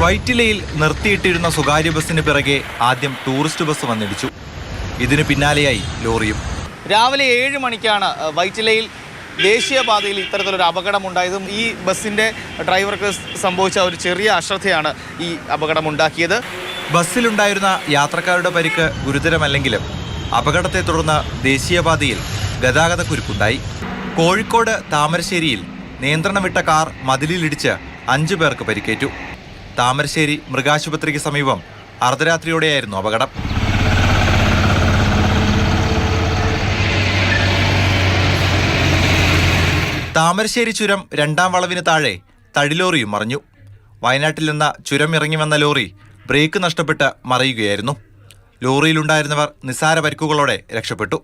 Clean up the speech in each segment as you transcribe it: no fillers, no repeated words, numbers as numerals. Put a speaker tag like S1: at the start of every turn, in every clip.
S1: വൈറ്റിലയിൽ നിർത്തിയിട്ടിരുന്ന സ്വകാര്യ ബസ്സിന് പിറകെ ആദ്യം ടൂറിസ്റ്റ് ബസ് വന്നിടിച്ചു. ഇതിന് പിന്നാലെയായി ലോറിയും.
S2: രാവിലെ 7 മണിക്കാണ് വൈറ്റിലയിൽ ദേശീയപാതയിൽ ഇത്തരത്തിലൊരു അപകടമുണ്ടായതും. ഈ ബസ്സിൻ്റെ ഡ്രൈവർക്ക് സംഭവിച്ച ഒരു ചെറിയ അശ്രദ്ധയാണ് ഈ അപകടമുണ്ടാക്കിയത്.
S1: ബസ്സിലുണ്ടായിരുന്ന യാത്രക്കാരുടെ പരിക്ക് ഗുരുതരമല്ലെങ്കിലും അപകടത്തെ തുടർന്ന് ദേശീയപാതയിൽ ഗതാഗതക്കുരുക്കുണ്ടായി. കോഴിക്കോട് താമരശ്ശേരിയിൽ നിയന്ത്രണം വിട്ട കാർ മതിലിലിടിച്ച് 5 പേർക്ക് പരിക്കേറ്റു. താമരശ്ശേരി മൃഗാശുപത്രിക്ക് സമീപം അർദ്ധരാത്രിയോടെയായിരുന്നു അപകടം. താമരശ്ശേരി ചുരം 2ാം വളവിന് താഴെ തടിലോറിയും മറിഞ്ഞു. വയനാട്ടിൽ നിന്ന് ചുരം ഇറങ്ങി വന്ന ലോറി ബ്രേക്ക് നഷ്ടപ്പെട്ട് മറിയുകയായിരുന്നു. ലോറിയിലുണ്ടായിരുന്നവർ നിസ്സാര പരിക്കുകളോടെ രക്ഷപ്പെട്ടു.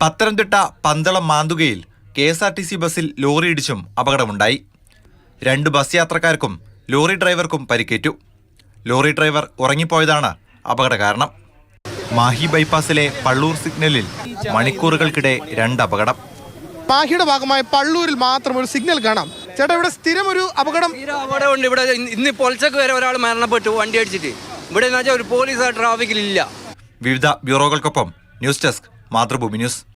S1: പത്തനംതിട്ട പന്തളം മാന്തുകയിൽ KSRTC ബസ്സിൽ ലോറി ഇടിച്ചും അപകടമുണ്ടായി. 2 ബസ് യാത്രക്കാർക്കും ലോറി ഡ്രൈവർക്കും പരിക്കേറ്റു. ലോറി ഡ്രൈവർ ഉറങ്ങിപ്പോയതാണ് അപകട കാരണം. മാഹി ബൈപ്പാസിലെ പള്ളൂർ സിഗ്നലിൽ മണിക്കൂറുകൾക്കിടെ 2 അപകടം.
S3: മാഹിയുടെ ഭാഗമായ പള്ളൂരിൽ മാത്രം ഒരു സിഗ്നൽ കാണാം. ചേട്ടാ, ഇവിടെ സ്ഥിരം ഒരു
S4: അപകടമുണ്ട്. ഇവിടെ ഇന്ന് പൊലച്ചക്ക് വരെ ഒരാൾ മരണപ്പെട്ടു വണ്ടി അടിച്ചിട്ട്. ഇവിടെ ഒരു പോലീസ് ട്രാഫിക്കിലില്ല.
S1: വിവിധ ബ്യൂറോകൾക്കൊപ്പം ന്യൂസ് ഡെസ്ക് മാതൃഭൂമി ന്യൂസ്.